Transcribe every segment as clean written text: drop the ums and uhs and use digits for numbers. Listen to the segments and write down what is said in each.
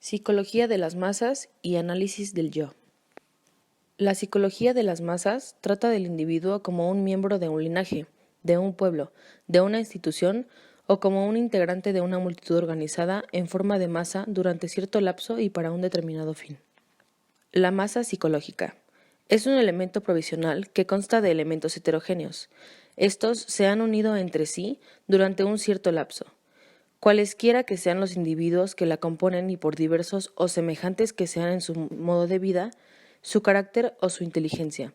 Psicología de las masas y análisis del yo. La psicología de las masas trata del individuo como un miembro de un linaje, de un pueblo, de una institución o como un integrante de una multitud organizada en forma de masa durante cierto lapso y para un determinado fin. La masa psicológica es un elemento provisional que consta de elementos heterogéneos. Estos se han unido entre sí durante un cierto lapso. Cualesquiera que sean los individuos que la componen y por diversos o semejantes que sean en su modo de vida, su carácter o su inteligencia,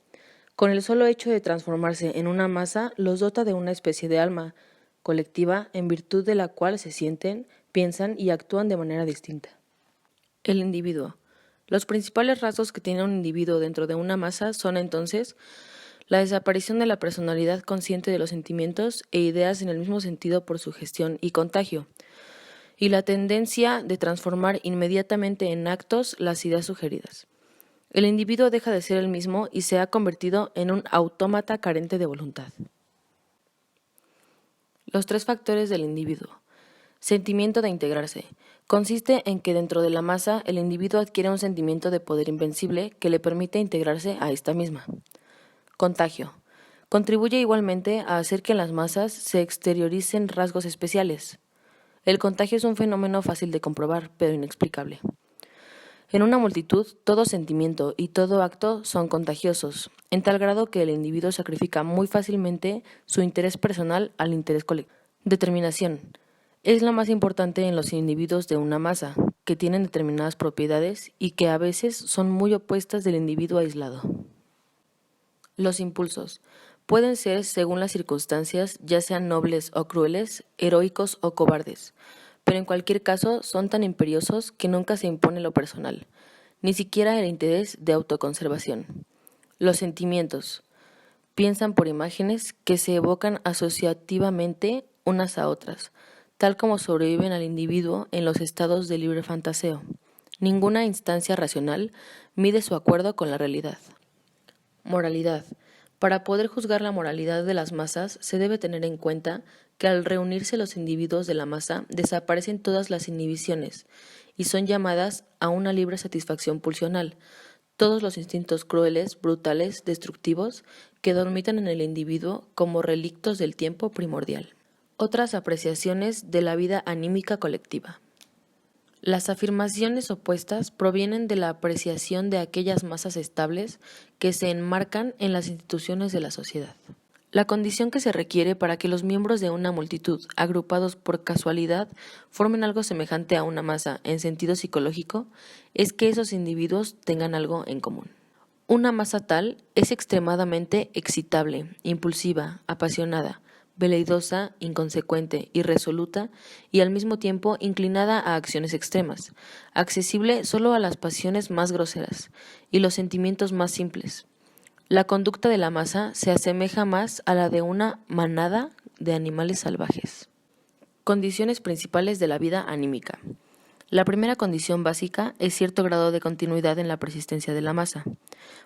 con el solo hecho de transformarse en una masa los dota de una especie de alma colectiva en virtud de la cual se sienten, piensan y actúan de manera distinta. El individuo. Los principales rasgos que tiene un individuo dentro de una masa son entonces la desaparición de la personalidad consciente de los sentimientos e ideas en el mismo sentido por sugestión y contagio, y la tendencia de transformar inmediatamente en actos las ideas sugeridas. El individuo deja de ser el mismo y se ha convertido en un autómata carente de voluntad. Los tres factores del individuo. Sentimiento de integrarse. Consiste en que dentro de la masa el individuo adquiere un sentimiento de poder invencible que le permite integrarse a esta misma. Contagio. Contribuye igualmente a hacer que en las masas se exterioricen rasgos especiales. El contagio es un fenómeno fácil de comprobar, pero inexplicable. En una multitud, todo sentimiento y todo acto son contagiosos, en tal grado que el individuo sacrifica muy fácilmente su interés personal al interés colectivo. Determinación. Es la más importante en los individuos de una masa, que tienen determinadas propiedades y que a veces son muy opuestas del individuo aislado. Los impulsos pueden ser, según las circunstancias, ya sean nobles o crueles, heroicos o cobardes, pero en cualquier caso son tan imperiosos que nunca se impone lo personal, ni siquiera el interés de autoconservación. Los sentimientos piensan por imágenes que se evocan asociativamente unas a otras, tal como sobreviven al individuo en los estados de libre fantaseo. Ninguna instancia racional mide su acuerdo con la realidad. Moralidad. Para poder juzgar la moralidad de las masas se debe tener en cuenta que al reunirse los individuos de la masa desaparecen todas las inhibiciones y son llamadas a una libre satisfacción pulsional, todos los instintos crueles, brutales, destructivos, que dormitan en el individuo como relictos del tiempo primordial. Otras apreciaciones de la vida anímica colectiva. Las afirmaciones opuestas provienen de la apreciación de aquellas masas estables que se enmarcan en las instituciones de la sociedad. La condición que se requiere para que los miembros de una multitud, agrupados por casualidad, formen algo semejante a una masa en sentido psicológico, es que esos individuos tengan algo en común. Una masa tal es extremadamente excitable, impulsiva, apasionada, veleidosa, inconsecuente, irresoluta y al mismo tiempo inclinada a acciones extremas, accesible solo a las pasiones más groseras y los sentimientos más simples. La conducta de la masa se asemeja más a la de una manada de animales salvajes. Condiciones principales de la vida anímica. La primera condición básica es cierto grado de continuidad en la persistencia de la masa.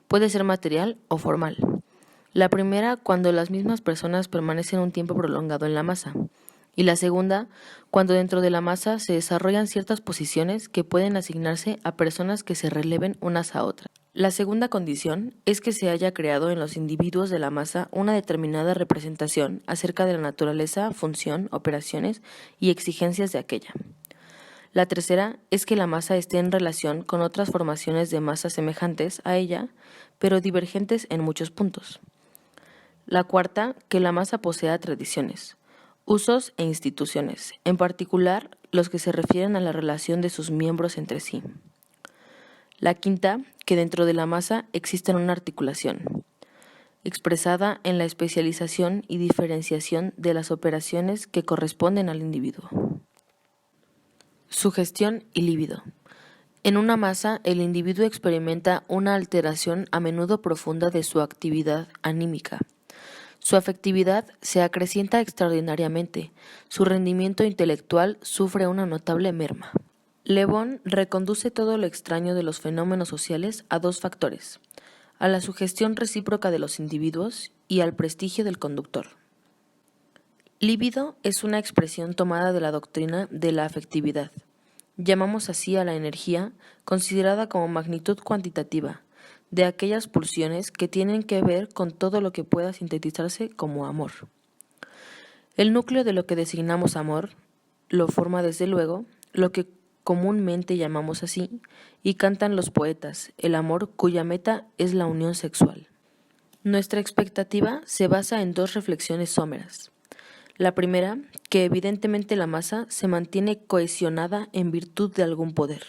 Puede ser material o formal. La primera, cuando las mismas personas permanecen un tiempo prolongado en la masa. Y la segunda, cuando dentro de la masa se desarrollan ciertas posiciones que pueden asignarse a personas que se releven unas a otras. La segunda condición es que se haya creado en los individuos de la masa una determinada representación acerca de la naturaleza, función, operaciones y exigencias de aquella. La tercera es que la masa esté en relación con otras formaciones de masa semejantes a ella, pero divergentes en muchos puntos. La cuarta, que la masa posea tradiciones, usos e instituciones, en particular los que se refieren a la relación de sus miembros entre sí. La quinta, que dentro de la masa exista una articulación, expresada en la especialización y diferenciación de las operaciones que corresponden al individuo. Sugestión y líbido. En una masa, el individuo experimenta una alteración a menudo profunda de su actividad anímica. Su afectividad se acrecienta extraordinariamente, su rendimiento intelectual sufre una notable merma. Le Bon reconduce todo lo extraño de los fenómenos sociales a dos factores, a la sugestión recíproca de los individuos y al prestigio del conductor. Líbido es una expresión tomada de la doctrina de la afectividad. Llamamos así a la energía, considerada como magnitud cuantitativa, de aquellas pulsiones que tienen que ver con todo lo que pueda sintetizarse como amor. El núcleo de lo que designamos amor lo forma desde luego lo que comúnmente llamamos así, y cantan los poetas, el amor cuya meta es la unión sexual. Nuestra expectativa se basa en dos reflexiones someras. La primera, que evidentemente la masa se mantiene cohesionada en virtud de algún poder.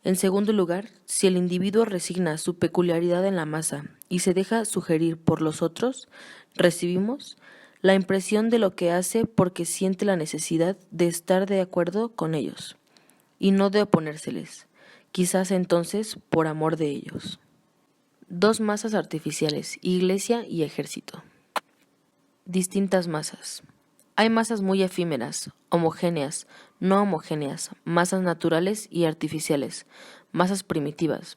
En segundo lugar, si el individuo resigna su peculiaridad en la masa y se deja sugerir por los otros, recibimos la impresión de lo que hace porque siente la necesidad de estar de acuerdo con ellos y no de oponérseles, quizás entonces por amor de ellos. Dos masas artificiales, iglesia y ejército. Distintas masas. Hay masas muy efímeras, homogéneas, no homogéneas, masas naturales y artificiales, masas primitivas,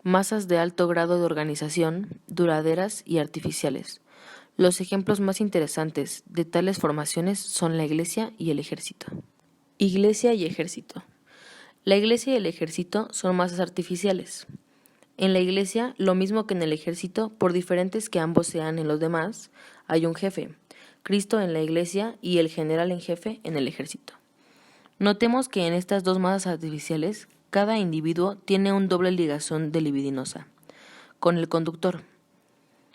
masas de alto grado de organización, duraderas y artificiales. Los ejemplos más interesantes de tales formaciones son la iglesia y el ejército. Iglesia y ejército. La iglesia y el ejército son masas artificiales. En la iglesia, lo mismo que en el ejército, por diferentes que ambos sean en los demás, hay un jefe, Cristo en la iglesia y el general en jefe en el ejército. Notemos que en estas dos masas artificiales, cada individuo tiene un doble ligazón de libidinosa, con el conductor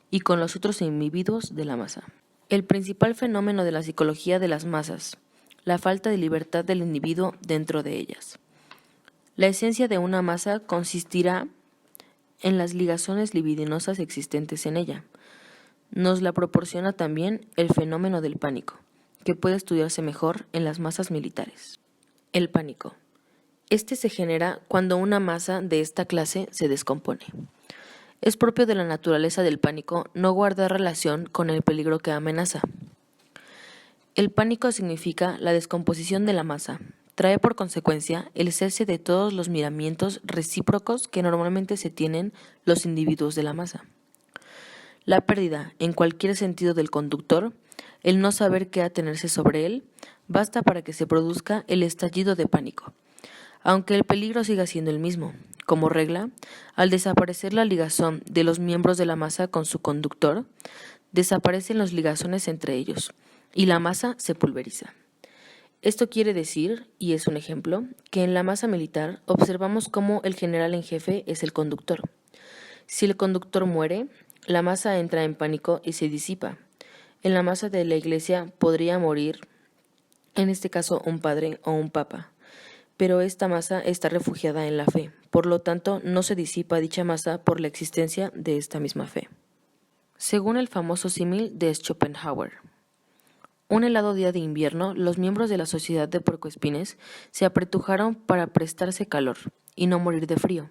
y con los otros individuos de la masa. El principal fenómeno de la psicología de las masas, la falta de libertad del individuo dentro de ellas. La esencia de una masa consistirá en las ligazones libidinosas existentes en ella. Nos la proporciona también el fenómeno del pánico, que puede estudiarse mejor en las masas militares. El pánico. Este se genera cuando una masa de esta clase se descompone. Es propio de la naturaleza del pánico no guardar relación con el peligro que amenaza. El pánico significa la descomposición de la masa. Trae por consecuencia el cese de todos los miramientos recíprocos que normalmente se tienen los individuos de la masa. La pérdida, en cualquier sentido del conductor, el no saber qué atenerse sobre él, basta para que se produzca el estallido de pánico. Aunque el peligro siga siendo el mismo, como regla, al desaparecer la ligazón de los miembros de la masa con su conductor, desaparecen los ligazones entre ellos, y la masa se pulveriza. Esto quiere decir, y es un ejemplo, que en la masa militar observamos cómo el general en jefe es el conductor. Si el conductor muere, la masa entra en pánico y se disipa. En la masa de la iglesia podría morir, en este caso, un padre o un papa, pero esta masa está refugiada en la fe, por lo tanto no se disipa dicha masa por la existencia de esta misma fe. Según el famoso símil de Schopenhauer, un helado día de invierno, los miembros de la sociedad de puercoespines se apretujaron para prestarse calor y no morir de frío,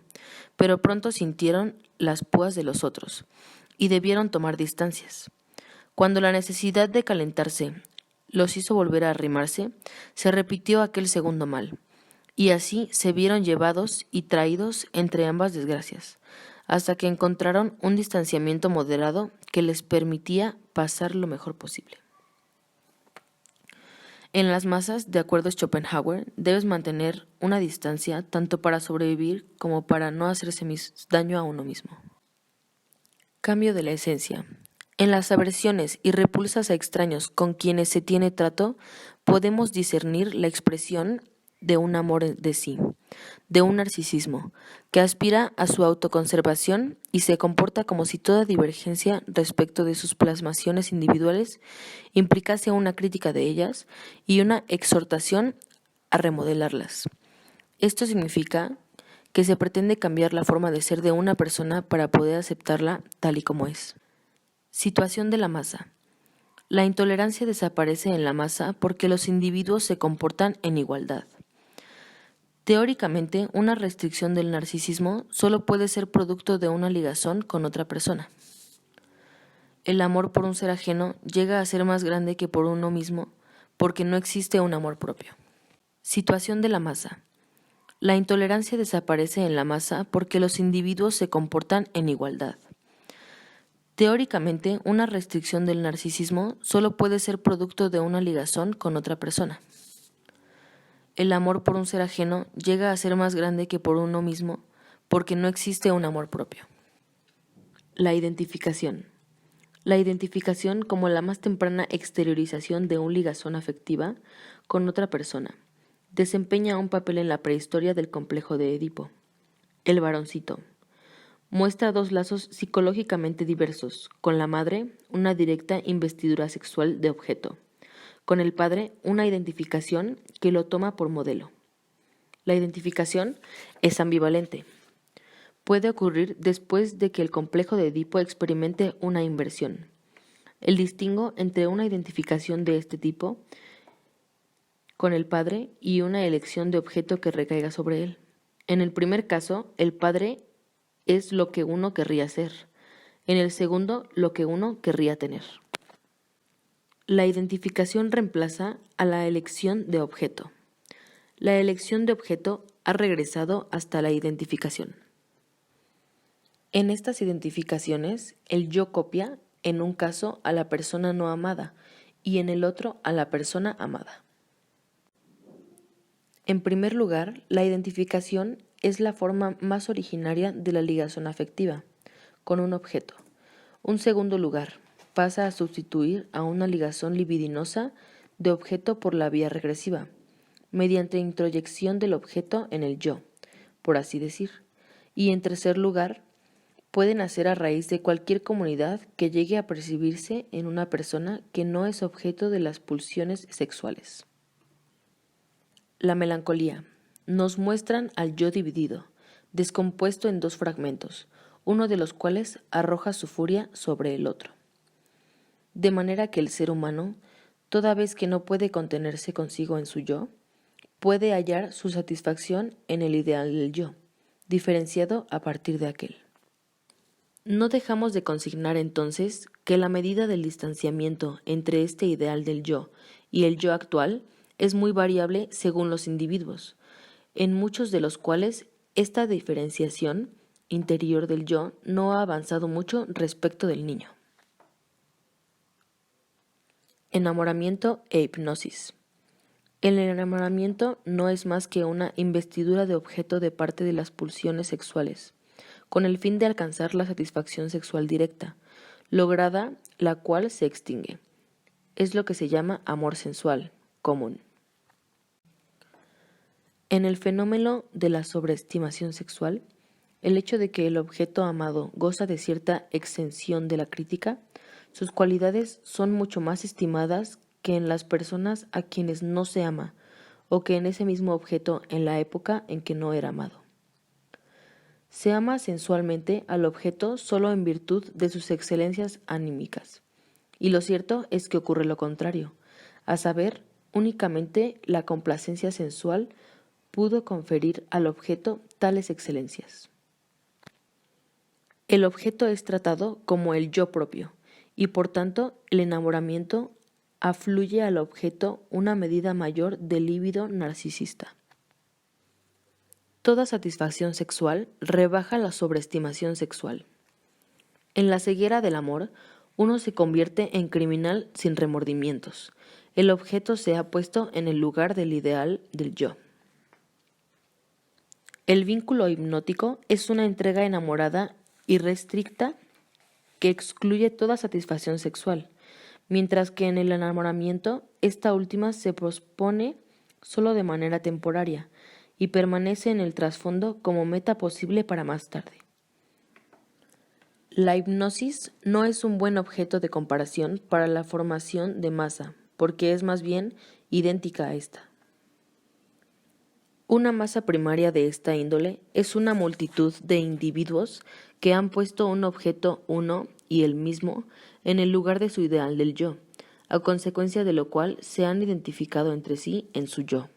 pero pronto sintieron las púas de los otros y debieron tomar distancias. Cuando la necesidad de calentarse los hizo volver a arrimarse, se repitió aquel segundo mal, y así se vieron llevados y traídos entre ambas desgracias, hasta que encontraron un distanciamiento moderado que les permitía pasar lo mejor posible. En las masas, de acuerdo a Schopenhauer, debes mantener una distancia tanto para sobrevivir como para no hacerse daño a uno mismo. Cambio de la esencia. En las aversiones y repulsas a extraños con quienes se tiene trato, podemos discernir la expresión de un amor de sí, de un narcisismo, que aspira a su autoconservación y se comporta como si toda divergencia respecto de sus plasmaciones individuales implicase una crítica de ellas y una exhortación a remodelarlas. Esto significa que se pretende cambiar la forma de ser de una persona para poder aceptarla tal y como es. Situación de la masa. La intolerancia desaparece en la masa porque los individuos se comportan en igualdad. Teóricamente, una restricción del narcisismo solo puede ser producto de una ligazón con otra persona. El amor por un ser ajeno llega a ser más grande que por uno mismo porque no existe un amor propio. Situación de la masa. La intolerancia desaparece en la masa porque los individuos se comportan en igualdad. Teóricamente, una restricción del narcisismo solo puede ser producto de una ligazón con otra persona. el amor por un ser ajeno llega a ser más grande que por uno mismo porque no existe un amor propio. La identificación. La identificación como la más temprana exteriorización de una ligazón afectiva con otra persona desempeña un papel en la prehistoria del complejo de Edipo. El varoncito muestra dos lazos psicológicamente diversos, con la madre una directa investidura sexual de objeto, con el padre una identificación que lo toma por modelo. La identificación es ambivalente. Puede ocurrir después de que el complejo de Edipo experimente una inversión. El distingo entre una identificación de este tipo con el padre y una elección de objeto que recaiga sobre él. En el primer caso, el padre es lo que uno querría ser. En el segundo, lo que uno querría tener. La identificación reemplaza a la elección de objeto. La elección de objeto ha regresado hasta la identificación. En estas identificaciones, el yo copia, en un caso, a la persona no amada y en el otro a la persona amada. En primer lugar, la identificación es la forma más originaria de la ligación afectiva, con un objeto. En segundo lugar, pasa a sustituir a una ligación libidinosa de objeto por la vía regresiva, mediante introyección del objeto en el yo, por así decir. Y en tercer lugar, puede nacer a raíz de cualquier comunidad que llegue a percibirse en una persona que no es objeto de las pulsiones sexuales. La melancolía. Nos muestran al yo dividido, descompuesto en dos fragmentos, uno de los cuales arroja su furia sobre el otro. De manera que el ser humano, toda vez que no puede contenerse consigo en su yo, puede hallar su satisfacción en el ideal del yo, diferenciado a partir de aquel. No dejamos de consignar entonces que la medida del distanciamiento entre este ideal del yo y el yo actual es muy variable según los individuos, en muchos de los cuales esta diferenciación interior del yo no ha avanzado mucho respecto del niño. Enamoramiento e hipnosis. El enamoramiento no es más que una investidura de objeto de parte de las pulsiones sexuales, con el fin de alcanzar la satisfacción sexual directa, lograda la cual se extingue. Es lo que se llama amor sensual, común. En el fenómeno de la sobreestimación sexual, el hecho de que el objeto amado goza de cierta exención de la crítica, sus cualidades son mucho más estimadas que en las personas a quienes no se ama, o que en ese mismo objeto en la época en que no era amado. Se ama sensualmente al objeto solo en virtud de sus excelencias anímicas, y lo cierto es que ocurre lo contrario, a saber, únicamente la complacencia sensual pudo conferir al objeto tales excelencias. El objeto es tratado como el yo propio, y por tanto el enamoramiento afluye al objeto una medida mayor de líbido narcisista. Toda satisfacción sexual rebaja la sobreestimación sexual. En la ceguera del amor, uno se convierte en criminal sin remordimientos. El objeto se ha puesto en el lugar del ideal del yo. El vínculo hipnótico es una entrega enamorada irrestricta que excluye toda satisfacción sexual, mientras que en el enamoramiento esta última se pospone solo de manera temporaria y permanece en el trasfondo como meta posible para más tarde. La hipnosis no es un buen objeto de comparación para la formación de masa, porque es más bien idéntica a esta. Una masa primaria de esta índole es una multitud de individuos que han puesto un objeto uno y el mismo en el lugar de su ideal del yo, a consecuencia de lo cual se han identificado entre sí en su yo.